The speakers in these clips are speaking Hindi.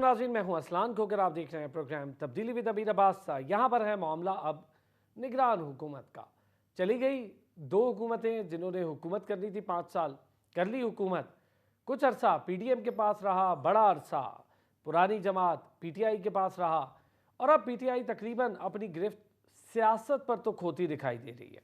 नाज़रीन, मैं हूं असलान खोकर। आप देख रहे हैं प्रोग्राम तब्दीली विद अमीर अब्बास। यहाँ पर है मामला अब निगरान हुकूमत का। चली गई दो हुकूमतें जिन्होंने हुकूमत करनी थी, 5 साल कर ली हुकूमत। कुछ अरसा पीडीएम के पास रहा, बड़ा अरसा पुरानी जमात पीटीआई के पास रहा, और अब पीटीआई तकरीबन अपनी गिरफ्त सियासत पर तो खोती दिखाई दे रही है।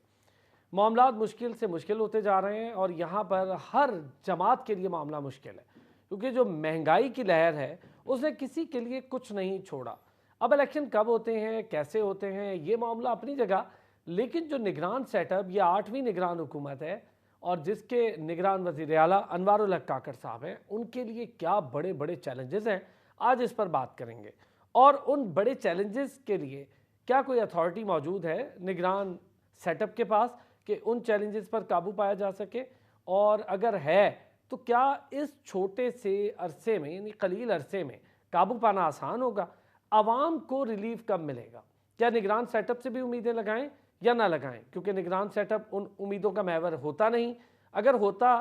मामलात मुश्किल से मुश्किल होते जा रहे हैं और यहाँ पर हर जमात के लिए मामला मुश्किल है, क्योंकि जो महंगाई की लहर है उसने किसी के लिए कुछ नहीं छोड़ा। अब इलेक्शन कब होते हैं, कैसे होते हैं, ये मामला अपनी जगह, लेकिन जो निगरान सेटअप, ये 8वीं निगरान हुकूमत है और जिसके निगरान वज़ीर आला अनवारुल हक काकड़ साहब हैं, उनके लिए क्या बड़े बड़े चैलेंजेस हैं, आज इस पर बात करेंगे। और उन बड़े चैलेंजेस के लिए क्या कोई अथॉरिटी मौजूद है निगरान सेटअप के पास कि उन चैलेंजेस पर काबू पाया जा सके, और अगर है तो क्या इस छोटे से अरसे में, यानी कलील अरसे में, काबू पाना आसान होगा? आवाम को रिलीफ कब मिलेगा? क्या निगरान सेटअप से भी उम्मीदें लगाएं या ना लगाएं? क्योंकि निगरान सेटअप उन उम्मीदों का महवर होता नहीं। अगर होता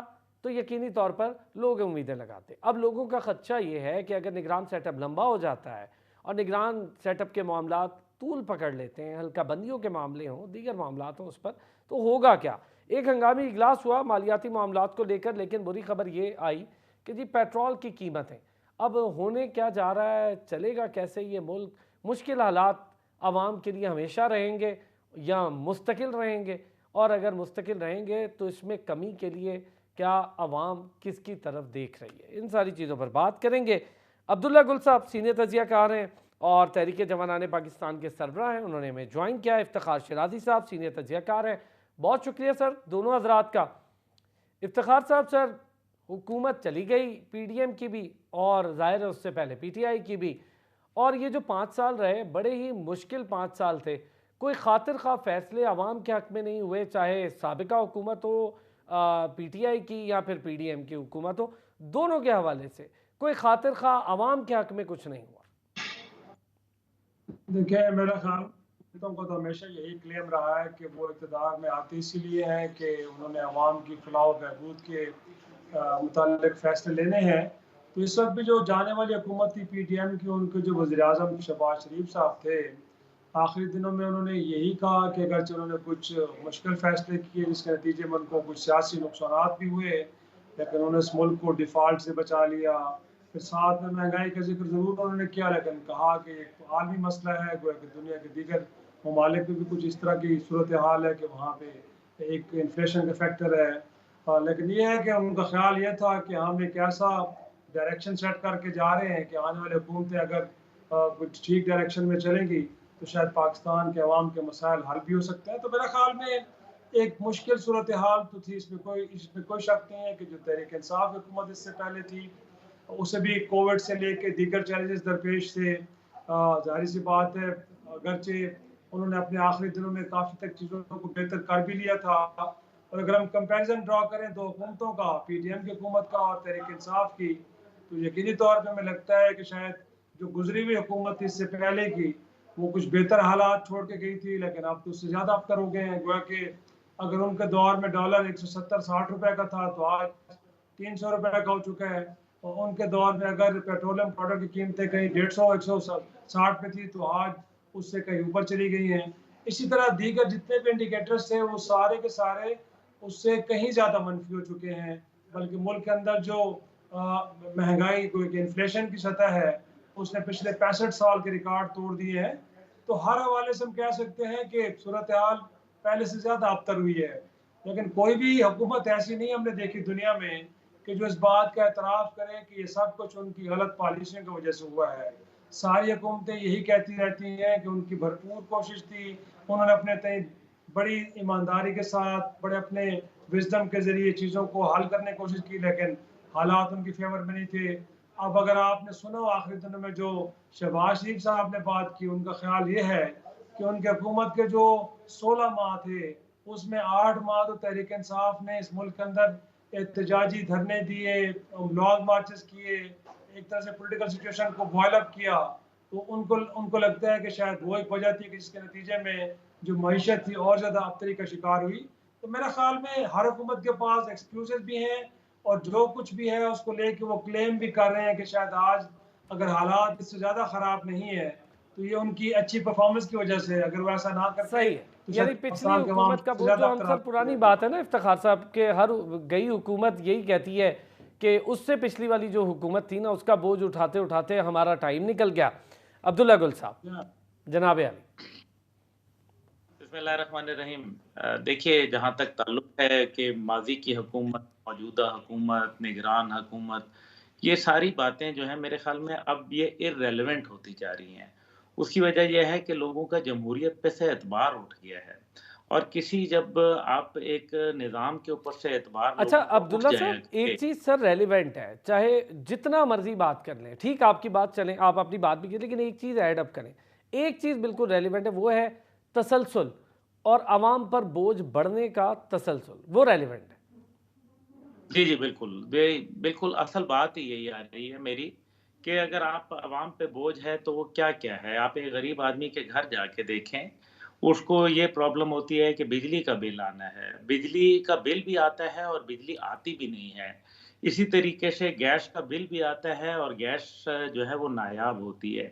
तो यकीनी तौर पर लोग उम्मीदें लगाते। अब लोगों का खदशा ये है कि अगर निगरान सेटअप लंबा हो जाता है और निगरान सेटअप के मामला तूल पकड़ लेते हैं, हल्का बंदियों के मामले हों, दीगर मामला हों, उस पर तो होगा क्या? एक हंगामी इजलास हुआ मालियाती मामलात को लेकर, लेकिन बुरी खबर ये आई कि जी पेट्रोल की कीमतें अब होने क्या जा रहा है, चलेगा कैसे ये मुल्क? मुश्किल हालात आवाम के लिए हमेशा रहेंगे या मुस्तकिल रहेंगे? और अगर मुस्तकिल रहेंगे तो इसमें कमी के लिए क्या आवाम किसकी तरफ देख रही है? इन सारी चीज़ों पर बात करेंगे। अब्दुल्ला गुल साहब सीनियर तजियाकार हैं और तहरीक जवानाने पाकिस्तान के सरबराह हैं, उन्होंने हमें ज्वाइन किया है। इफ्तिखार शिराजी साहब सीनियर तजियाकार हैं। बहुत शुक्रिया सर दोनों हजरात का। इफ्तिखार साहब, सर हुकूमत चली गई पीडीएम की भी और ज़ाहिर है उससे पहले पीटीआई की भी, और ये जो 5 साल रहे बड़े ही मुश्किल 5 साल थे। कोई खातिर खा फैसले आवाम के हक में नहीं हुए, चाहे साबिका हुकूमत हो पीटीआई की या फिर पीडीएम की हुकूमत हो, दोनों के हवाले से कोई खातिर खा आवाम के हक में कुछ नहीं हुआ। देखिए, मेरा ख्याल हुकूमतों को तो हमेशा यही क्लेम रहा है कि वो इक़्तिदार में आते इसीलिए हैं कि उन्होंने अवाम की फलाह व बहबूद के मुताल्लिक़ फ़ैसले लेने हैं। तो इस वक्त भी जो जाने वाली हुकूमत थी पीटीएम की, उनके जो वज़ीर-ए-आज़म शहबाज शरीफ साहब थे, आखिरी दिनों में उन्होंने यही कहा कि अगरचे उन्होंने कुछ मुश्किल फ़ैसले किए जिसके नतीजे में उनको कुछ सियासी नुकसानात भी हुए, लेकिन उन्होंने इस मुल्क को डिफ़ॉल्ट से बचा लिया। फिर साथ में महंगाई का जिक्र ज़रूर उन्होंने किया, लेकिन कहा कि एक आलमी मसला है, गोया कि दुनिया के दीगर ममालिक में भी कुछ इस तरह की सूरत हाल है कि वहाँ पे एक इन्फ्लेशन का फैक्टर है। लेकिन ये है कि उनका ख्याल ये था कि हम एक ऐसा डायरेक्शन सेट करके जा रहे हैं कि आने वाली हुकूमतें अगर कुछ ठीक डायरेक्शन में चलेंगी तो शायद पाकिस्तान के अवाम के मसाइल हल भी हो सकते हैं। तो मेरा ख्याल में एक मुश्किल सूरत हाल तो थी, इसमें कोई शक नहीं है कि जो तहरीक इंसाफ हुकूमत इससे पहले थी, उसे भी कोविड से लेके दीगर चैलेंजेस दरपेश थे। ज़ाहिर सी बात है, अगरचे उन्होंने अपने आखिरी दिनों में काफ़ी तक चीज़ों को बेहतर कर भी लिया था। और अगर हम कंपैरिजन ड्रॉ करें दो हुकूमतों का, पीटीएम की हुकूमत का और तहरीक इंसाफ की, तो यकीनी तौर पे हमें लगता है कि शायद जो गुजरी हुई हुकूमत थी इससे पहले की, वो कुछ बेहतर हालात छोड़ के गई थी, लेकिन अब तो उससे ज़्यादा अबतर हो गए हैं। गोया कि अगर उनके दौर में डॉलर 170-60 रुपए का था तो आज 300 रुपए का हो चुका है। और उनके दौर में अगर पेट्रोलियम प्रोडक्ट की कीमतें कहीं 150-160 पे थी तो आज उससे कहीं ऊपर चली गई हैं। इसी तरह दीगर जितने भी इंडिकेटर्स थे वो सारे के सारे उससे कहीं ज़्यादा मनफी हो चुके हैं। बल्कि मुल्क के अंदर जो महंगाई इन्फ्लेशन की सतह है उसने पिछले 65 साल के रिकॉर्ड तोड़ दिए हैं। तो हर हवाले से हम कह सकते हैं कि सूरत हाल पहले से ज़्यादा अबतर हुई है। लेकिन कोई भी हुकूमत ऐसी नहीं हमने देखी दुनिया में कि जो इस बात का एतराफ़ करे कि ये सब कुछ उनकी गलत पॉलिसियों की वजह से हुआ है। सारी हुकूमतें यही कहती रहती हैं कि उनकी भरपूर कोशिश थी, उन्होंने अपने तय बड़ी ईमानदारी के साथ, बड़े अपने विज़डम के ज़रिए चीज़ों को हल करने की कोशिश की, लेकिन हालात उनकी फ़ेवर में नहीं थे। अब अगर आपने सुना हो आखिरी दिनों में जो शहबाज शरीफ साहब ने बात की, उनका ख्याल ये है कि उनकी हुकूमत के जो 16 माह थे, उसमें 8 माह तो तहरीक इंसाफ ने इस मुल्क के अंदर एहतजाजी धरने दिए, लॉन्ग मार्चेस किए, एक तरह से पॉलिटिकल सिचुएशन को बॉयल अप किया। तो उनको उनको लगता है कि शायद वो एक वजह थी कि जिसके नतीजे में जो मईशत थी और ज़्यादा अबतरी का शिकार हुई। तो मेरे ख्याल में हर हुकूमत के पास एक्सक्यूज़ेज़ भी हैं और जो कुछ भी है उसको लेके वो क्लेम भी कर रहे हैं कि शायद आज अगर हालात इससे ज़्यादा ख़राब नहीं है तो ये उनकी अच्छी परफॉर्मेंस की वजह से, अगर वो ऐसा ना करते सही है। तो शायद यानी पिछली पाकिस्तान के अवाम हुकूमत का सबसे वो जो ज़्यादा हम अख्तराम सर पुरानी बात है ना इफ्तिखार साहब के, हर गई हुकूमत यही कहती है कि उससे पिछली वाली जो हुकूमत थी ना उसका बोझ उठाते उठाते हमारा टाइम निकल गया। अब्दुल्ला गुल साहब, जनाब अली। बिस्मिल्लाहिर्रहमानिर्रहीम। देखिए, जहाँ तक ताल्लुक है कि माजी की हुकूमत, मौजूदा हुकूमत, निगरान हुकूमत, ये सारी बातें जो हैं मेरे ख्याल में अब ये इर्रेलेवेंट होती जा रही हैं। उसकी वजह यह है कि लोगों का जमहूरियत पे से एतबार उठ गया है, और किसी जब आप एक निज़ाम के ऊपर से एतबार अच्छा लोगों का उठ अब्दुल्ला साहब, जाए। एक चीज़ सर रेलिवेंट है, चाहे जितना मर्जी बात कर लें, ठीक आपकी बात चलें, आप अपनी बात भी करें, लेकिन एक चीज़ ऐड अप करें। एक चीज़ बिल्कुल रेलिवेंट है, वो है तसलसल और आवाम पर बोझ बढ़ने का तसलसल, वो रेलिवेंट है। जी, जी, बिल्कुल। बिल्कुल असल बात ही यही आ रही है मेरी, कि अगर आप आवाम पे बोझ है तो वो क्या-क्या है? आप एक गरीब आदमी के घर जाके देखें, उसको ये प्रॉब्लम होती है कि बिजली का बिल आना है। बिजली का बिल भी आता है और बिजली आती भी नहीं है। इसी तरीके से गैस का बिल भी आता है और गैस जो है वो नायाब होती है।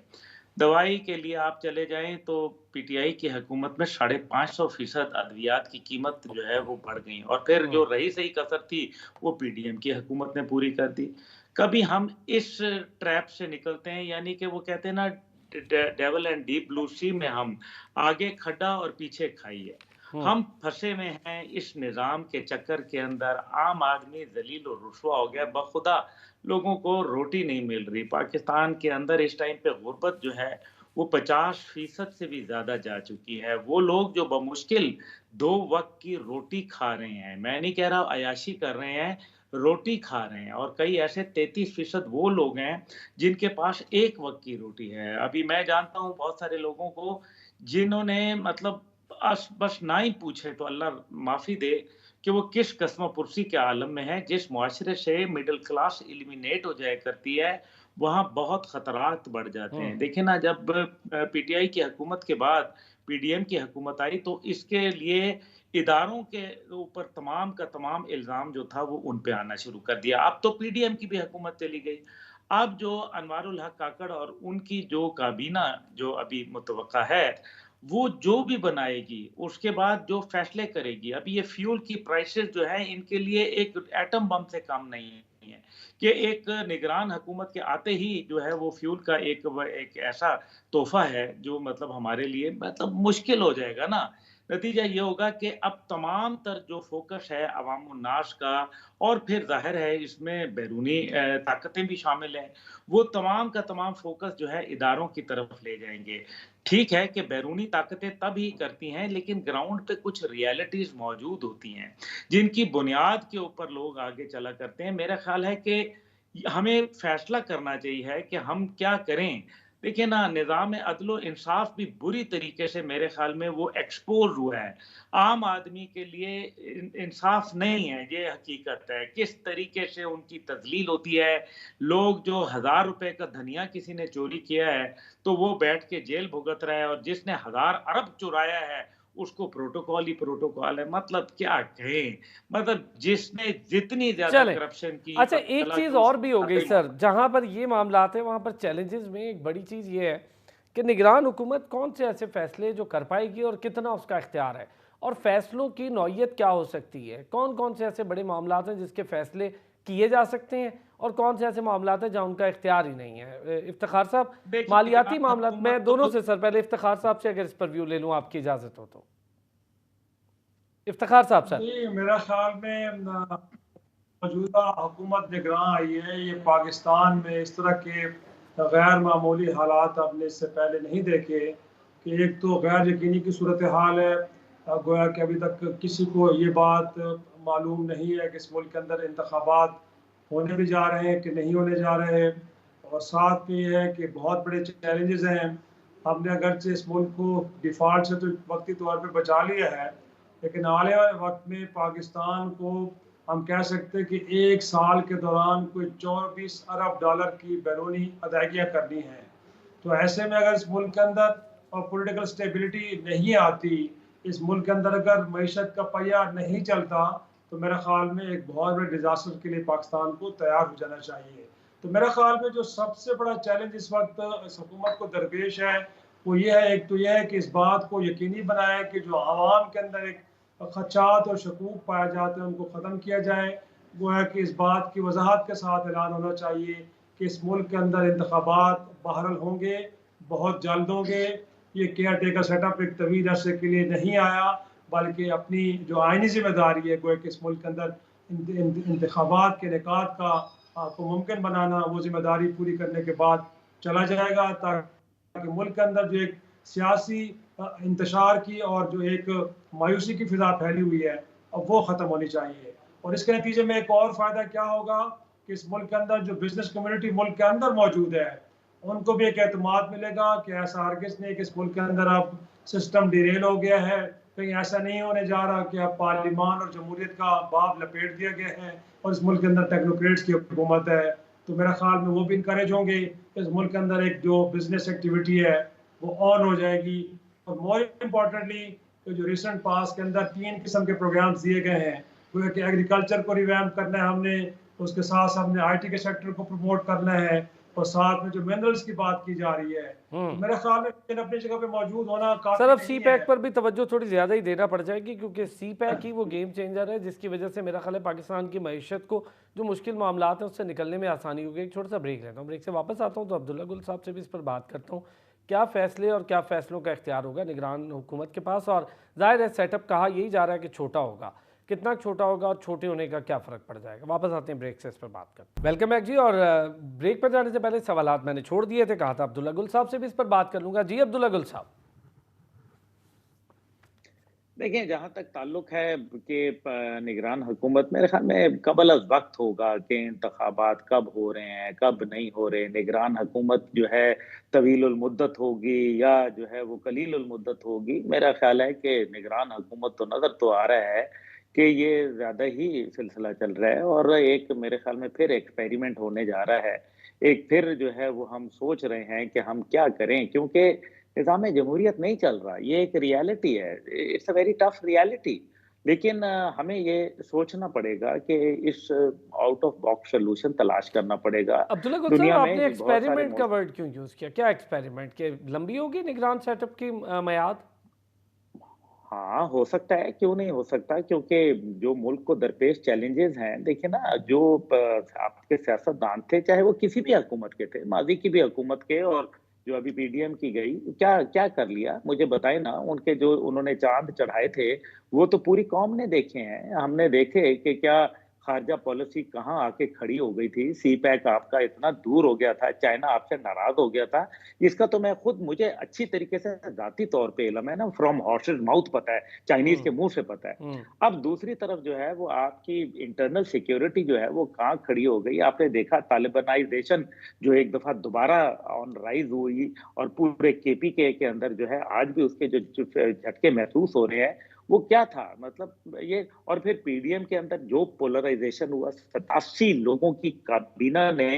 दवाई के लिए आप चले जाएँ तो पीटीआई की हुकूमत में 550% अद्वियात की कीमत जो है वो बढ़ गई, और फिर जो रही सही कसर थी वो पीडीएम की हुकूमत ने पूरी कर दी। कभी हम इस ट्रैप से निकलते हैं, यानी कि वो कहते हैं ना, डेविल एंड डीप ब्लू सी में हम आगे खड्डा और पीछे खाई है। हम फंसे हुए हैं इस निज़ाम के चक्कर के अंदर। आम आदमी ज़लील और रुस्वा हो गया। बखुदा लोगों को रोटी नहीं मिल रही। पाकिस्तान के अंदर इस टाइम पे गुर्बत जो है वो 50% से भी ज़्यादा जा चुकी है। वो लोग जो बमुश्किल 2 वक़्त की रोटी खा रहे हैं, मैं नहीं कह रहा अय्याशी कर रहे हैं, रोटी खा रहे हैं, और कई ऐसे 33% वो लोग हैं जिनके पास 1 वक़्त की रोटी है। अभी मैं जानता हूँ बहुत सारे लोगों को जिन्होंने मतलब बस ना ही पूछे तो अल्लाह माफ़ी दे कि वो किस कस्मोपुरसी के आलम में है। जिस मुआशरे से मिडल क्लास एलिमिनेट हो जाया करती है, वहाँ बहुत खतरात बढ़ जाते हैं। देखिए ना, जब पीटीआई की हुकूमत के बाद पीडीएम की हुकूमत आई तो इसके लिए इदारों के ऊपर तमाम का तमाम इल्ज़ाम जो था वो उन पे आना शुरू कर दिया। अब तो पीडीएम की भी हुकूमत चली गई। अब जो अनवारुल हक काकड़ और उनकी जो काबीना जो अभी मुतवक्का है, वो जो भी बनाएगी, उसके बाद जो फैसले करेगी, अभी ये फ्यूल की प्राइसेस जो है इनके लिए एक एटम बम से कम नहीं है, कि एक निगरान हुकूमत के आते ही जो है वो फ्यूल का एक ऐसा तोहफा है जो मतलब हमारे लिए मतलब मुश्किल हो जाएगा ना। नतीजा ये होगा कि अब तमाम तर जो फोकस है अवामुन्नास का, और फिर ज़ाहिर है इसमें बैरूनी ताकतें भी शामिल हैं, वो तमाम का तमाम फोकस जो है इदारों की तरफ ले जाएँगे। ठीक है कि बैरूनी ताकतें तब ही करती हैं, लेकिन ग्राउंड पे कुछ रियलिटीज़ मौजूद होती हैं, जिनकी बुनियाद के ऊपर लोग आगे चला करते हैं। मेरा ख़्याल है कि हमें फैसला करना चाहिए है कि हम क्या करें। देखिए ना, निज़ाम अदल व इंसाफ़ भी बुरी तरीके से मेरे ख़्याल में वो एक्सपोज़ हुआ है। आम आदमी के लिए इंसाफ़ नहीं है, ये हकीकत है। किस तरीके से उनकी तज़लील होती है। लोग जो ₹1000 का धनिया किसी ने चोरी किया है, तो वो बैठ के जेल भुगत रहा है, और जिसने 1000 अरब चुराया है, उसको प्रोटोकॉल ही प्रोटोकॉल है। मतलब क्या कहें? मतलब जिसने जितनी ज़्यादा चलें। करप्शन की, अच्छा, पता एक चला चीज़ कि और उसको भी हो गई सर, जहाँ पर ये मामलात हैं वहाँ पर चैलेंजेस में एक बड़ी चीज़ ये है कि निगरान हुकूमत कौन से ऐसे फैसले जो कर पाएगी और कितना उसका इख्तियार है, और फैसलों की नौइयत क्या हो सकती है, कौन कौन से ऐसे बड़े मामलात हैं जिसके फैसले किए जा सकते हैं, और कौन से ऐसे मामलात हैं जहाँ उनका इख्तियार ही नहीं है। इफ्तिखार साहब, देखिए, मालियाती निगरान मामलात, मैं हुकूमत दोनों तो से सर पहले इफ्तिखार साहब से अगर इस पर व्यू ले लूँ आपकी इजाज़त हो तो। इफ्तिखार साहब सर। जी, मेरा ख्याल में मौजूदा हुकूमत निगरान आई है, ये पाकिस्तान में इस तरह के गैर मामूली हालात आपने इससे पहले नहीं देखे, कि एक तो गैर यकीनी की सूरत हाल है। गोया कि अभी तक किसी को ये बात मालूम नहीं है कि इस मुल्क के अंदर इंतखाबात होने भी जा रहे हैं कि नहीं होने जा रहे हैं, और साथ में ये है कि बहुत बड़े चैलेंजेस हैं। हमने अगरचे इस मुल्क को डिफ़ॉल्ट से तो वक्ती तौर पे बचा लिया है, लेकिन आने वाले वक्त में पाकिस्तान को हम कह सकते हैं कि 1 साल के दौरान कोई 24 अरब डॉलर की बैरूनी अदायगियाँ करनी हैं। तो ऐसे में अगर इस मुल्क के अंदर और पॉलिटिकल स्टेबिलिटी नहीं आती, इस मुल्क के अंदर अगर मईशत का पहिया नहीं चलता, तो मेरे ख्याल में एक बहुत बड़े डिज़ास्टर के लिए पाकिस्तान को तैयार हो जाना चाहिए। तो मेरा ख्याल में जो सबसे बड़ा चैलेंज इस वक्त इस हुकूमत को दरपेश है वो ये है, एक तो ये है कि इस बात को यकीनी बनाए कि जो आवाम के अंदर एक खदशात और शकूक पाए जाते हैं उनको ख़त्म किया जाए। वो है कि इस बात की वजाहत के साथ ऐलान होना चाहिए कि इस मुल्क के अंदर इंतखाबात बहरहाल होंगे, बहुत जल्द होंगे। ये केयर टेकर सेटअप एक तवील अरसे के लिए नहीं आया, बल्कि अपनी जो आइनी जिम्मेदारी है गोया कि इस मुल्क के अंदर इंतखाबात के इनेकाद का को मुमकिन बनाना, वो जिम्मेदारी पूरी करने के बाद चला जाएगा, ताकि मुल्क के अंदर जो एक सियासी इंतशार की और जो एक मायूसी की फिजा फैली हुई है अब वो ख़त्म होनी चाहिए। और इसके नतीजे में एक और फ़ायदा क्या होगा कि इस मुल्क के अंदर जो बिजनेस कम्युनिटी मुल्क के अंदर मौजूद है उनको भी एक एतमाद मिलेगा कि ऐसा हरगिज़ नहीं कि इस मुल्क के अंदर अब सिस्टम डिरेल हो गया है, कहीं ऐसा नहीं होने जा रहा कि अब पार्लिमान और जमहूरियत का बाब लपेट दिया गया है और इस मुल्क के अंदर टेक्नोक्रेट्स की हुकूमत है। तो मेरा ख्याल में वो भी इनकरेज होंगे, इस मुल्क के अंदर एक जो बिजनेस एक्टिविटी है वो ऑन हो जाएगी। और मोर इम्पॉर्टेंटली जो रिसेंट पास के अंदर 3 किस्म के प्रोग्राम्स दिए गए हैं, वो है कि एग्रीकल्चर को रिवैम्प करना है हमने, उसके साथ हमने IT के सेक्टर को प्रमोट करना है और साथ में जो मिनरल्स की बात की जा रही है। तो मेरे ख्याल में इन अपनी जगह पे मौजूद होना काफी सर अब नहीं CPEC है। पर भी तवज्जो थोड़ी ज़्यादा ही देना पड़ जाएगी, क्योंकि CPEC ही वो गेम चेंजर है जिसकी वजह से मेरा ख्याल है पाकिस्तान की मईशत को जो मुश्किल मामला हैं उससे निकलने में आसानी होगी। एक छोटा सा ब्रेक लेता हूँ, ब्रेक से वापस आता हूँ तो अब्दुल्ला गुल साहब से भी इस पर बात करता हूँ, क्या फ़ैसले और क्या फ़ैसलों का इख्तियार होगा निगरान हुकूमत के पास। और ज़ाहिर है सेटअप कहा यही जा रहा है कि छोटा होगा, कितना छोटा होगा और छोटे होने का क्या फ़र्क पड़ जाएगा। वापस आते हैं ब्रेक से, इस पर बात करते हैं। वेलकम बैक जी। और ब्रेक पर जाने से पहले सवालात मैंने छोड़ दिए थे, कहा था अब्दुल्ला गुल साहब से भी इस पर बात कर लूँगा। जी अब्दुल्ला गुल साहब। देखिए, जहाँ तक ताल्लुक है कि निगरान हुकूमत, मेरे ख्याल में कबल अज़ वक्त होगा कि इंतखाबात कब हो रहे हैं, कब नहीं हो रहे। निगरान हुकूमत जो है तवीलुल मुद्दत होगी या जो है वो कलीलुल मुद्दत होगी। मेरा ख्याल है कि निगरान हुकूमत तो नज़र तो आ रहा है कि ये ज़्यादा ही सिलसिला चल रहा है और एक मेरे ख्याल में फिर एक्सपेरिमेंट होने जा रहा है। एक फिर जो है वो हम सोच रहे हैं कि हम क्या करें, क्योंकि निज़ाम जमहूरियत नहीं चल रहा। ये एक रियलिटी है, it's a very tough reality. लेकिन हमें ये सोचना पड़ेगा कि इस आउट ऑफ बॉक्स सॉल्यूशन तलाश करना पड़ेगा। अब्दुल्ला गुल साहब, दुनिया आपने में बहुत सारे एक्सपेरिमेंट का वर्ड क्यों यूज़ किया? क्या एक्सपेरिमेंट के लंबी होगी निगरान सेटअप की मियाद? हाँ, हो सकता है, क्यों नहीं हो सकता, क्योंकि जो मुल्क को दरपेश चैलेंजेज़ हैं, देखिए ना, जो आपके सियासतदान थे, चाहे वो किसी भी हुकूमत के थे, माज़ी की भी हुकूमत के और जो अभी PDM की गई, क्या क्या कर लिया? मुझे बताएँ ना, उनके जो उन्होंने चाँद चढ़ाए थे, वो तो पूरी कौम ने देखे हैं। हमने देखे कि क्या खारजा पॉलिसी कहाँ आके खड़ी हो गई थी। CPEC आपका इतना दूर हो गया था, चाइना आपसे नाराज़ हो गया था। इसका तो मैं खुद, मुझे अच्छी तरीके से ज़ाती तौर पे इल्म है ना, फ्रॉम हॉर्सेस माउथ पता है, चाइनीज़ के मुँह से पता है। अब दूसरी तरफ जो है वो आपकी इंटरनल सिक्योरिटी जो है वो कहाँ खड़ी हो गई। आपने देखा तालिबानाइज़ेशन जो एक दफ़ा दोबारा ऑन राइज़ हुई और पूरे KPK के अंदर जो है आज भी उसके जो झटके महसूस हो रहे हैं, वो क्या था? मतलब ये, और फिर PDM के अंदर जो पोलराइज़ेशन हुआ, 87 लोगों की काबीना ने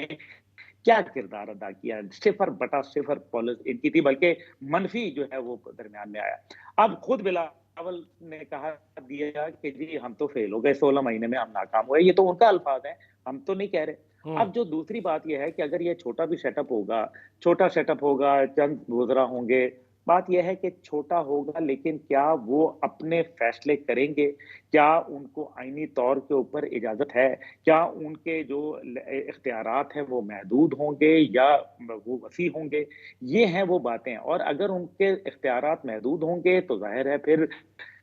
क्या किरदार अदा किया? सिफ़र बटा सिफ़र इनकी थी, बल्कि मनफ़ी जो है वो दरमियान में आया। अब खुद बिलावल ने कहा दिया कि जी हम तो फ़ेल हो गए, 16 महीने में हम नाकाम हुए। ये तो उनका अल्फ़ाज़ है, हम तो नहीं कह रहे। अब जो दूसरी बात ये है कि अगर ये छोटा भी सेटअप होगा, छोटा सेटअप होगा, चंद वज़रा होंगे, बात ये है कि छोटा होगा, लेकिन क्या वो अपने फ़ैसले करेंगे? क्या उनको आईनी तौर के ऊपर इजाज़त है? क्या उनके जो इख्तियारात हैं वो महदूद होंगे या वो वसी होंगे? ये हैं वो बातें। और अगर उनके इख्तियारात महदूद होंगे तो ज़ाहिर है फिर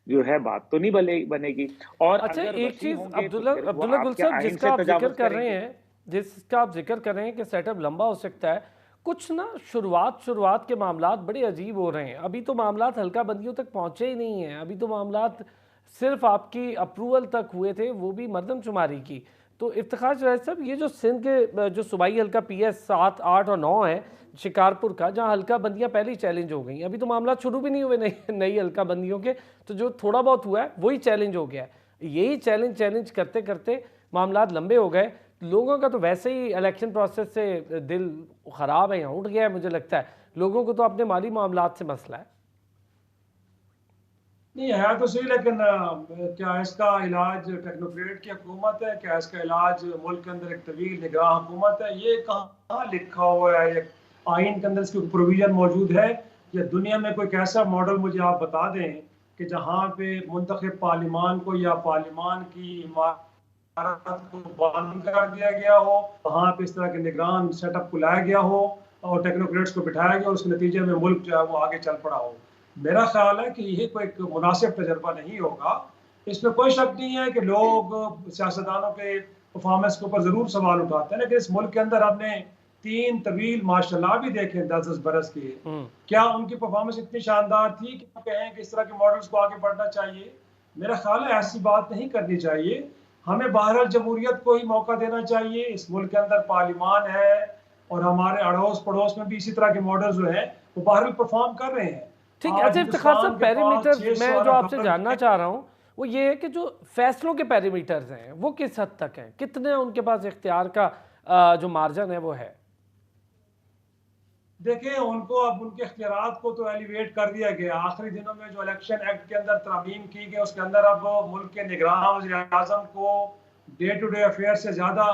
जो है बात तो नहीं बनेगी, और अच्छा, अगर एक वसी चीज़ होंगे तो अब्दुल्ला फिर वो अब्दुल्ला गुल आपके साहब, आइन से तजावुज़ करेंगे। जिसका आप जिक्र कर रहे हैं कि सेटअप लंबा हो सकता है, कुछ ना शुरुआत के मामलात बड़े अजीब हो रहे हैं। अभी तो मामलात हल्का बंदियों तक पहुंचे ही नहीं हैं। अभी तो मामलात सिर्फ आपकी अप्रूवल तक हुए थे, वो भी मरदमशुमारी की। तो इफ्तिखार जरैद साहब, ये जो सिंध के जो सूबाई हल्का PS 7, 8 और 9 है शिकारपुर का, जहाँ हल्का बंदियाँ पहले ही चैलेंज हो गई, अभी तो मामला शुरू भी नहीं हुए नई नई हल्का बंदियों के, तो जो थोड़ा बहुत हुआ है वही चैलेंज हो गया है। यही चैलेंज करते करते मामलात लंबे हो गए। लोगों का तो वैसे ही इलेक्शन प्रोसेस से दिल ख़राब है या उठ गया है, मुझे लगता है। लोगों को तो अपने माली मामलात से मसला है। नहीं है तो सही, लेकिन क्या इसका इलाज टेक्नोक्रेट की हुकूमत है? क्या इसका इलाज मुल्क के अंदर एक तवील निगरान हुकूमत है? ये कहाँ लिखा हुआ है? ये आइन के अंदर इसकी प्रोविजन मौजूद है? या दुनिया में कोई ऐसा मॉडल मुझे आप बता दें कि जहाँ पे मुंतखब पार्लिमान को या पार्लिमान की इमारत को बंद कर दिया गया हो, वहाँ पे इस तरह के निगरान सेटअप को लाया गया हो और टेक्नोक्रेट्स को बिठाया गया और उसके नतीजे में मुल्क जो है वो आगे चल पड़ा हो। मेरा ख्याल है कि ये कोई एक मुनासिब तजर्बा नहीं होगा। इसमें कोई शक नहीं है कि लोग सियासतदानों के परफॉर्मेंस के ऊपर ज़रूर सवाल उठाते हैं, लेकिन इस मुल्क के अंदर हमने 3 तवील माशाल्लाह भी देखे 10-10 बरस के। क्या उनकी परफॉर्मेंस इतनी शानदार थी कि हम कहें कि इस तरह के मॉडल्स को आगे बढ़ना चाहिए? मेरा ख्याल है ऐसी बात नहीं करनी चाहिए। हमें बहरहाल जमहूरियत को ही मौका देना चाहिए। इस मुल्क के अंदर पार्लिमान है और हमारे अड़ोस पड़ोस में भी इसी तरह के मॉडल जो है वो बहरहाल परफॉर्म कर रहे हैं। ठीक है। आज अच्छा इफ्तिखार साहब, हिंदुस्तान के पास पैरामीटर्स 600 मैं जो अरब आपसे डॉलर जानना चाह रहा हूँ वो ये है कि जो फैसलों के पैरामीटर्स हैं वो किस हद तक हैं, कितने उनके पास इख्तियार का जो मार्जिन है वो है? देखें, उनको अब उनके इख्तियारात को तो एलिवेट कर दिया गया। आखिरी दिनों में जो इलेक्शन एक्ट के अंदर तरमीम की गई उसके अंदर अब मुल्क के निगरान वज़ीर-ए-आज़म को डे टू डे अफेयर से ज्यादा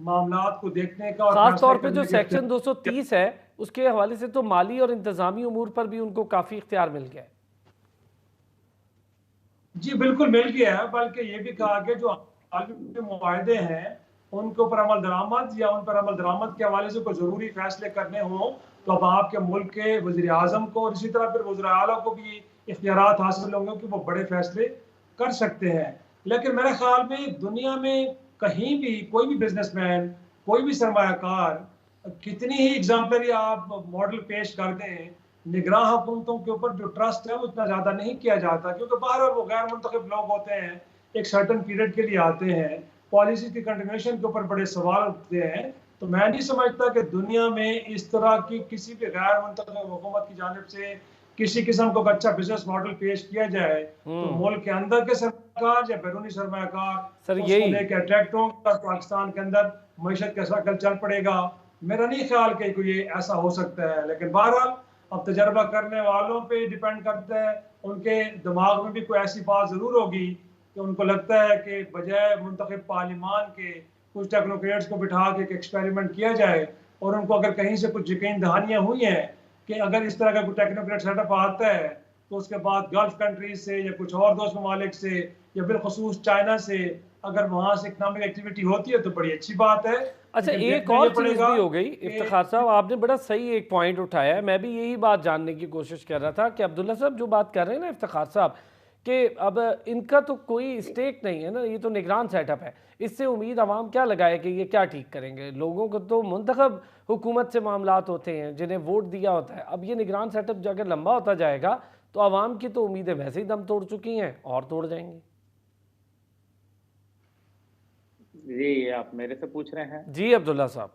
मामलात को देखने का और खास फैसले तौर पे जो करने के सेक्शन 230 है उसके हवाले से तो माली और इंतजामी उमूर पर भी उनको काफी इख्तियार मिल गया है। जी बिल्कुल मिल गया है, बल्कि ये भी कहा गया जो आलमी मुआहदे हैं उनके ऊपर अमल दरामद या उन पर अमल दरामद के हवाले से कोई ज़रूरी फैसले करने हों तो अब आपके मुल्क के वज़ीर आज़म को और इसी तरह फिर वज़ीर आला को भी इख्तियारात हासिल होंगे कि वो बड़े फैसले कर सकते हैं। लेकिन मेरे ख्याल में दुनिया में कहीं भी कोई भी बिजनेसमैन, कोई भी सरमायाकार, कितनी ही एग्जाम्पलरी आप मॉडल पेश कर दें, निगरान हुकूमतों के ऊपर जो ट्रस्ट है वो इतना ज़्यादा नहीं किया जाता, क्योंकि बाहर वो गैर मुंतखब लोग होते हैं, एक सर्टन पीरियड के लिए आते हैं, पॉलिसी की कंटिन्यूशन के ऊपर बड़े सवाल उठते हैं। तो मैं नहीं समझता कि दुनिया में इस तरह की किसी भी गैर मुंतखब हुकूमत की जानिब से किसी किस्म का अच्छा बिजनेस मॉडल पेश किया जाए तो मुल्क के अंदर के सरमायाकार या बैरूनी सर सरमायाकार उसको यही लेकर अट्रैक्ट होंगे और पाकिस्तान के अंदर मीशत का सर्कल चल पड़ेगा। मेरा नहीं ख्याल कि कोई ये ऐसा हो सकता है, लेकिन बहरहाल अब तजर्बा करने वालों पे डिपेंड करता है। उनके दिमाग में भी कोई ऐसी बात ज़रूर होगी कि उनको लगता है कि बजाय मुंतखब पार्लिमान के कुछ टेक्नोक्रेट्स को बिठा के एक एक्सपेरिमेंट किया जाए, और उनको अगर कहीं से कुछ यकीन दहानियाँ हुई हैं कि अगर इस तरह का कोई टेक्नोक्रेट सेटअप आता है तो उसके बाद गल्फ कंट्रीज से या कुछ और दोस्त ममालिक से या बिलखसूस चाइना से अगर वहाँ से इकनॉमिक एक्टिविटी होती है तो बड़ी अच्छी बात है। अच्छा, लेकिन एक देखना और ये चीज़ पड़ेगा भी हो गई कि इफ्तिखार साहब, आपने बड़ा सही एक पॉइंट उठाया है। मैं भी यही बात जानने की कोशिश कर रहा था कि अब्दुल्ला साहब जो बात कर रहे हैं ना इफ्तिखार साहब, कि अब इनका तो कोई स्टेक नहीं है ना, ये तो निगरान सेटअप है। इससे उम्मीद आवाम क्या लगाए कि ये क्या ठीक करेंगे? लोगों को तो मुंतखब हुकूमत से मामलात होते हैं जिन्हें वोट दिया होता है। अब ये निगरान सेटअप अगर लंबा होता जाएगा तो आवाम की तो उम्मीदें वैसे ही दम तोड़ चुकी हैं और तोड़ जाएंगी। जी, आप मेरे से पूछ रहे हैं? जी अब्दुल्ला साहब।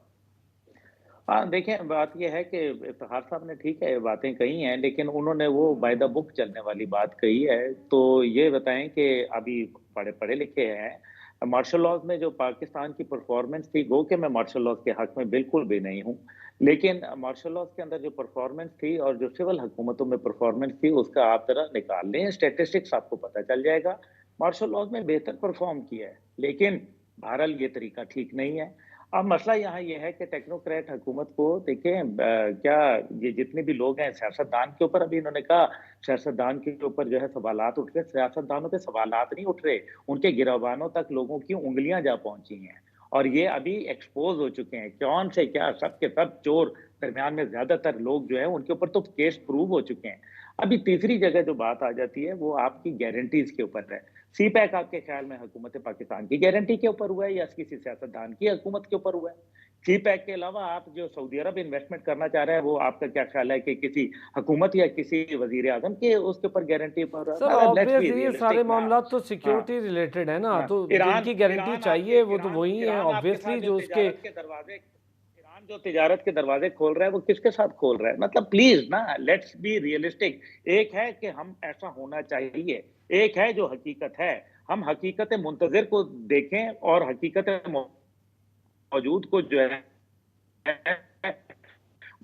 हाँ, देखें, बात ये है कि इफ्तिखार साहब ने ठीक है बातें कही हैं, लेकिन उन्होंने वो बाय द बुक चलने वाली बात कही है। तो ये बताएं कि अभी पढ़े लिखे हैं, मार्शल लॉज में जो पाकिस्तान की परफॉर्मेंस थी, गो कि मैं मार्शल लॉज के हक में बिल्कुल भी नहीं हूँ, लेकिन मार्शल लॉज के अंदर जो परफॉर्मेंस थी और जो सिविल हुकूमतों में परफॉर्मेंस थी उसका आप जरा निकाल लें, स्टेटिस्टिक्स आपको पता चल जाएगा। मार्शल लॉज में बेहतर परफॉर्म किया है, लेकिन बहरहाल ये तरीका ठीक नहीं है। अब मसला यहाँ ये है कि टेक्नोक्रेट हुकूमत को देखें, क्या ये जितने भी लोग हैं सियासतदान के ऊपर, अभी इन्होंने कहा सियासतदान के ऊपर जो है सवालात उठ रहे, सियासतदानों पे सवालात नहीं उठ रहे, उनके गिरबानों तक लोगों की उंगलियां जा पहुंची हैं और ये अभी एक्सपोज हो चुके हैं। कौन से क्या, सब के सब चोर, दरमियान में ज्यादातर लोग जो है उनके ऊपर तो केस प्रूव हो चुके हैं। अभी तीसरी जगह जो बात आ जाती है वो आपकी गारंटीज के ऊपर है। सी पैक आपके ख्याल में हुकूमत पाकिस्तान की गारंटी के ऊपर हुआ है या किसी सियासतदान की हुकूमत के ऊपर हुआ है? सी पैक के अलावा आप जो सऊदी अरब इन्वेस्टमेंट करना चाह रहे हैं वो आपका क्या ख्याल है कि किसी हुकूमत या किसी वजीर आजम के उसके ऊपर गारंटी पर? सर ऑब्वियस ये सारे मामला तो सिक्योरिटी रिलेटेड है ना, तो जिनकी गारंटी चाहिए वो तो वही है ऑब्वियसली। जो उसके ईरान जो तिजारत के दरवाजे खोल रहा है वो किसके साथ खोल रहा है? मतलब प्लीज ना, लेट्स बी रियलिस्टिक। एक है कि हम ऐसा होना चाहिए, एक है जो हकीकत है। हम हकीकत मुंतज़िर को देखें और हकीकत मौजूद को जो है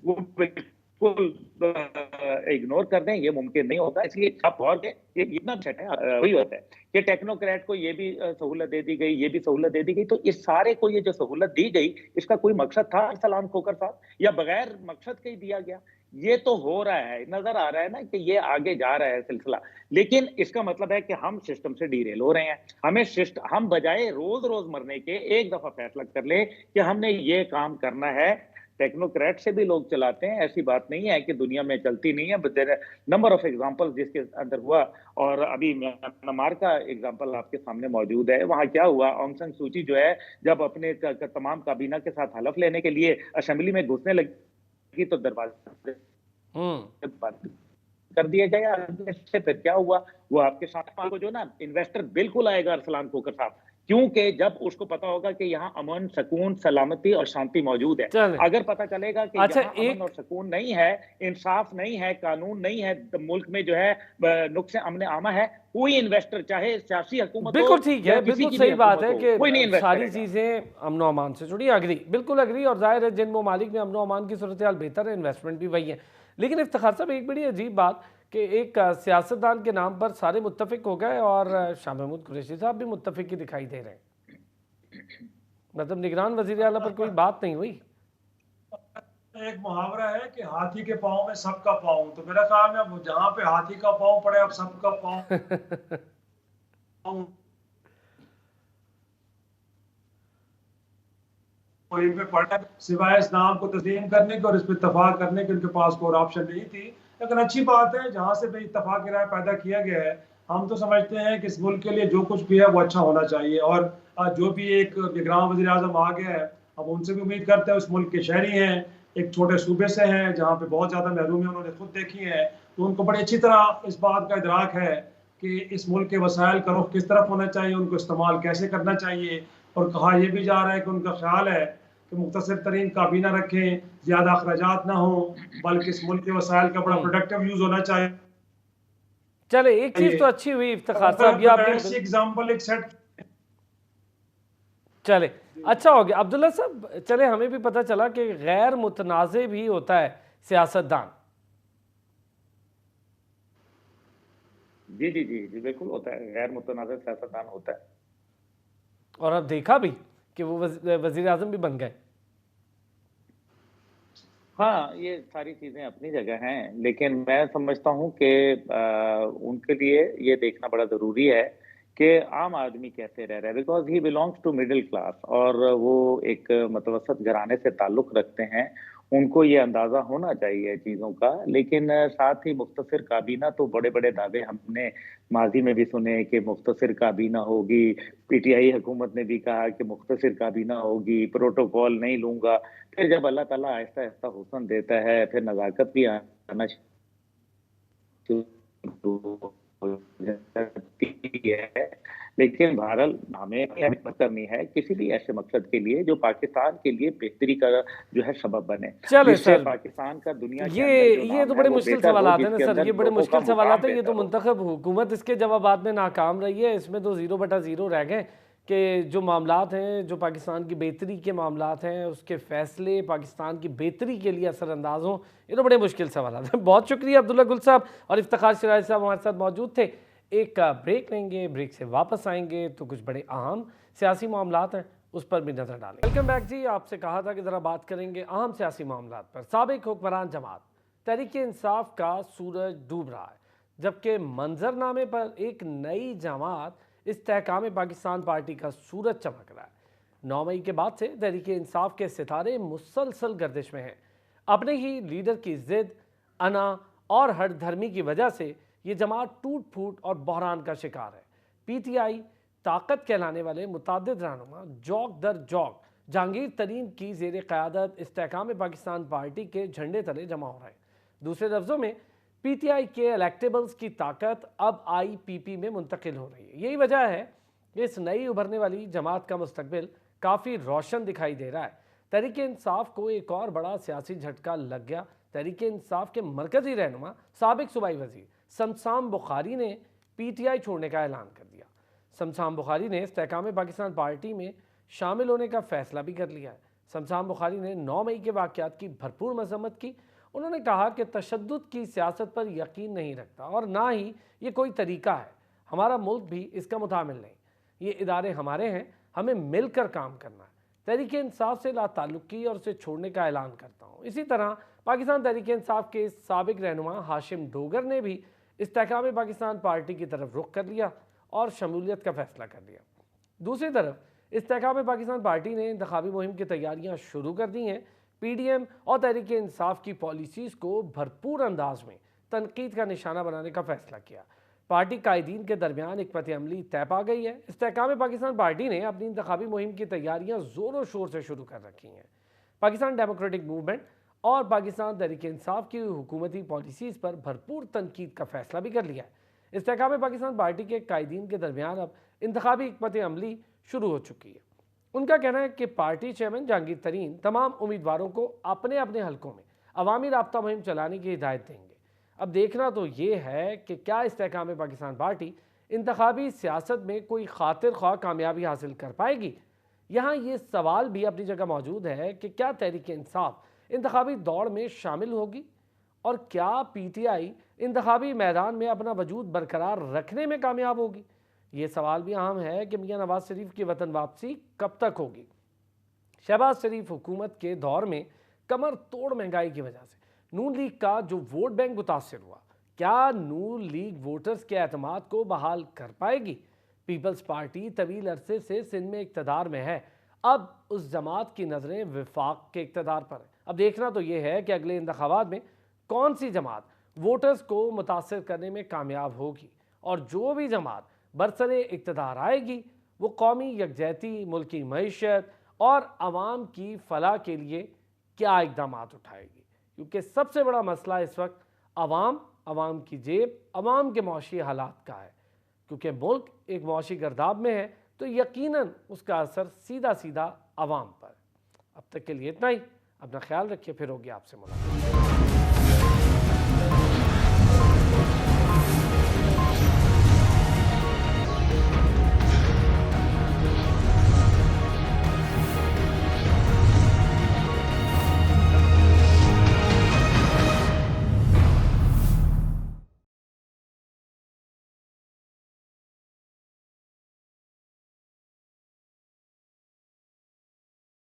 वो इग्नोर कर दें, ये मुमकिन नहीं होगा। इसलिए आप गौर के ये इतना सेट है, वही होता है कि टेक्नोक्रेट को ये भी सहूलत दे दी गई, ये भी सहूलत दे दी गई। तो इस सारे को ये जो सहूलत दी गई, इसका कोई मकसद था अरसलान खोकर साहब, या बगैर मकसद के ही दिया गया? ये तो हो रहा है, नजर आ रहा है ना कि ये आगे जा रहा है सिलसिला। लेकिन इसका मतलब है कि हम सिस्टम से डीरेल हो रहे हैं। हम बजाय रोज रोज मरने के एक दफा फैसला कर ले कि हमने ये काम करना है। टेक्नोक्रेट से भी लोग चलाते हैं, ऐसी बात नहीं है कि दुनिया में चलती नहीं है। बट नंबर ऑफ एग्जांपल्स जिसके अंदर हुआ, और अभी म्यांमार का एग्जांपल आपके सामने मौजूद है। वहां क्या हुआ, ऑंग सान सूची जो है जब अपने तमाम काबीना के साथ हलफ लेने के लिए असेंबली में घुसने लगी तो दरवाजे बंद कर दिए गए। से फिर क्या हुआ, वो आपके साथ जो ना इन्वेस्टर बिल्कुल आएगा अरसलान कोकर साहब, क्योंकि जब उसको पता होगा कि यहाँ अमन, सुकून, सलामती और शांति मौजूद है। अगर पता चलेगा कि अच्छा, यहाँ अमन और सुकून नहीं है, इंसाफ नहीं है, कानून नहीं है, तो मुल्क में जो है नुक्से अमन आमा है, कोई इन्वेस्टर चाहे सियासी हुकूमत बिल्कुल ठीक है, बिल्कुल सही बात है कि सारी करेगा। चीजें अमन अमान से जुड़ी। अग्री, बिल्कुल अग्री। और जाहिर है जिन ममालिक में अमन अमान की सूरत हाल बेहतर है, इन्वेस्टमेंट भी वही है। लेकिन इफ्तिखार साहब, एक बड़ी अजीब बात कि एक सियासतदान के नाम पर सारे मुत्तफिक हो गए और शाह महमूद कुरैशी साहब भी मुत्तफिक ही दिखाई दे रहे हैं। मतलब निगरान वजीर आला पर कोई बात नहीं हुई। एक मुहावरा है कि हाथी के पाँव में सबका पाँव, तो मेरा ख्याल में अब जहाँ पे हाथी का पाँव पड़े अब सबका पाँव वहीं पे पड़ा, सिवाय इस नाम को तस्लीम करने के और इस पर इत्तफाक करने के उनके पास कोई ऑप्शन नहीं थी। लेकिन अच्छी बात है जहाँ से भी इत्तफाक की राय पैदा किया गया है। हम तो समझते हैं कि इस मुल्क के लिए जो कुछ भी है वो अच्छा होना चाहिए, और जो भी एक निगरान वज़ीर आज़म आ गया है, अब उनसे भी उम्मीद करते हैं, उस मुल्क के शहरी हैं, एक छोटे सूबे से हैं जहाँ पे बहुत ज़्यादा महरूमी उन्होंने खुद देखी है, तो उनको बड़ी अच्छी तरह इस बात का इदराक है कि इस मुल्क के वसाइल का रुख किस तरफ होना चाहिए, उनको इस्तेमाल कैसे करना चाहिए। और कहा यह भी जा रहा है कि उनका ख्याल है कि मुख्तसर तरीन काबीना रखें, ज्यादा अखराजात ना हो, बल्कि इस मुल्क के वसाइल का बड़ा प्रोडक्टिव यूज होना चाहिए। चले, एक चीज तो अच्छी हुई इफ्तिखार साहब, ये आपने एग्जांपल एक सेट। चले, अच्छा हो गया अब्दुल्ला साहब। चले, हमें भी पता चला कि गैर मुतनाज़े भी होता है सियासतदान। जी जी जी जी बिल्कुल होता है, गैर मुतनाज़ सियासतदान होता है। और अब देखा भी कि वो वजीर आजम भी बन गए। हाँ, ये सारी चीजें अपनी जगह हैं, लेकिन मैं समझता हूँ कि उनके लिए ये देखना बड़ा जरूरी है कि आम आदमी कैसे रह रहा है, because he belongs to middle class, और वो एक मतवसत घराने से ताल्लुक रखते हैं। उनको ये अंदाजा होना चाहिए चीजों का। लेकिन साथ ही मुख्तसर काबीना, तो बड़े बड़े दावे हमने माजी में भी सुने कि मुख्तसर काबीना होगी, पीटीआई हुकूमत ने भी कहा कि मुख्तसर काबीना होगी, प्रोटोकॉल नहीं लूंगा। फिर जब अल्लाह ताला आहिस्ता आहिस्ता हुस्न देता है, फिर नज़ाकत भी आना शुरू हो जाती है। लेकिन बहरहाल हमें मेहनत करनी है किसी भी ऐसे मकसद के लिए जो पाकिस्तान के लिए बेहतरी का जो है सबब बने, चले जिससे सर, पाकिस्तान का दुनिया के ये अंदर जो ये नाम तो है बड़े वो मुश्किल बेहतर हो, सवालात है ना जिसके सर, अंदर ये बड़े लोगों का मुश्किल सवालात मुकाम है। ये तो बेहतर हो। मुंतखब हुकूमत इसके जवाबात में नाकाम रही है। इसमें तो 0/0 रह गए कि जो मामलात हैं, जो पाकिस्तान की बेहतरी के मामलात हैं, उसके फैसले पाकिस्तान की बेहतरी के लिए असरअंदाज हों। ये तो बड़े मुश्किल सवालात हैं। बहुत शुक्रिया अब्दुल्ला गुल साहब और इफ्तिखार सिराज साहब हमारे साथ मौजूद थे। एक ब्रेक लेंगे, ब्रेक से वापस आएंगे तो कुछ बड़े अहम सियासी मामलात हैं उस पर भी नज़र डालेंगे। वेलकम बैक जी। आपसे कहा था कि ज़रा बात करेंगे अहम सियासी मामलात पर। साबिक हुक्मरान जमात तहरीक इंसाफ का सूरज डूब रहा है, जबकि मंजरनामे पर एक नई जमात इस्तेहकाम पाकिस्तान पार्टी का सूरज चमक रहा है। 9 मई के बाद से तहरीक इंसाफ के सितारे मुसलसल गर्दिश में हैं। अपने ही लीडर की जिद, अना और हठधर्मी की वजह से ये जमात टूट फूट और बहरान का शिकार है। पीटीआई ताकत कहलाने वाले मुतादिद रहनुमा जौक दर जौक जहांगीर तरीन की ज़ेर क़यादत इस्तेहकाम पाकिस्तान पार्टी के झंडे तले जमा हो रहे हैं। दूसरे लफ्ज़ों में पीटीआई के इलेक्टेबल्स की ताकत अब आईपीपी में मुंतकिल हो रही है। यही वजह है कि इस नई उभरने वाली जमात का मुस्तकबिल काफ़ी रोशन दिखाई दे रहा है। तहरीक इंसाफ को एक और बड़ा सियासी झटका लग गया। तहरीक इंसाफ के मरकजी रहनुमा साबिक सूबाई वजीर शमशाम बुखारी ने पीटीआई छोड़ने का ऐलान कर दिया। शमशाम बुखारी ने इस्तेहकाम पाकिस्तान पार्टी में शामिल होने का फैसला भी कर लिया है। शमशाम बुखारी ने 9 मई के वाक़यात की भरपूर मजम्मत की उन्होंने कहा कि तशद्दुद की सियासत पर यकीन नहीं रखता और ना ही ये कोई तरीका है। हमारा मुल्क भी इसका मुतामिल नहीं, ये इदारे हमारे हैं, हमें मिलकर काम करना है। तहरीक इंसाफ से लाताल्लुकी और उसे छोड़ने का ऐलान करता हूँ। इसी तरह पाकिस्तान तहरीक इंसाफ के साबिक रहनुमा हाशिम डोगर ने भी इस्तेहकाम पाकिस्तान पार्टी की तरफ रुख कर लिया और शमूलियत का फैसला कर लिया। दूसरी तरफ इस्तेहकाम पाकिस्तान पार्टी ने इंतखाबी मुहिम की तैयारियां शुरू कर दी हैं। PDM और तहरीक इंसाफ की पॉलिसीज़ को भरपूर अंदाज में तनकीद का निशाना बनाने का फैसला किया। पार्टी कायदीन के दरमियान एक पत अमली तय पा गई है। इस्तेहकाम पाकिस्तान पार्टी ने अपनी इंतखाबी मुहिम की तैयारियां ज़ोरों शोर से शुरू कर रखी हैं। पाकिस्तान डेमोक्रेटिक मूवमेंट और पाकिस्तान तहरीक इंसाफ की हुकूमती पॉलिसीज़ पर भरपूर तनकीद का फैसला भी कर लिया है। इस्तेहकाम पाकिस्तान पार्टी के कायदीन के दरमियान अब इंतखाबी हिकमत अमली शुरू हो चुकी है। उनका कहना है कि पार्टी चेयरमैन जहांगीर तरीन तमाम उम्मीदवारों को अपने अपने हलकों में अवामी राब्ता मुहिम चलाने की हिदायत देंगे। अब देखना तो ये है कि क्या इस्तेहकाम पाकिस्तान पार्टी इंतखाबी सियासत में कोई खातिर ख्वाह कामयाबी हासिल कर पाएगी। यहाँ ये सवाल भी अपनी जगह मौजूद है कि क्या तहरीक इंसाफ इंतखाबी दौड़ में शामिल होगी और क्या PTI इंतखाबी मैदान में अपना वजूद बरकरार रखने में कामयाब होगी। ये सवाल भी अहम है कि मियां नवाज शरीफ की वतन वापसी कब तक होगी। शहबाज शरीफ हुकूमत के दौर में कमर तोड़ महंगाई की वजह से नून लीग का जो वोट बैंक मुतासर हुआ, क्या नून लीग वोटर्स के एतमाद को बहाल कर पाएगी। पीपल्स पार्टी तवील अरसे से सिंध में इक़्तिदार में है, अब उस जमात की नज़रें विफाक के इक़्तिदार पर है। अब देखना तो ये है कि अगले इंतखाबात में कौन सी जमात वोटर्स को मुतासर करने में कामयाब होगी और जो भी जमात बरसरे इक़्तिदार आएगी वो कौमी यकजहती, मुल्की मईशत और आवाम की फलाह के लिए क्या इक़दाम उठाएगी। क्योंकि सबसे बड़ा मसला इस वक्त आवाम की जेब, आवाम के मौशी हालात का है। क्योंकि मुल्क एक मौशी गर्दाब में है तो यकीनन उसका असर सीधा सीधा आवाम पर। अब तक के लिए इतना ही। अपना ख्याल रखिए, फिर होगी आपसे मुलाकात।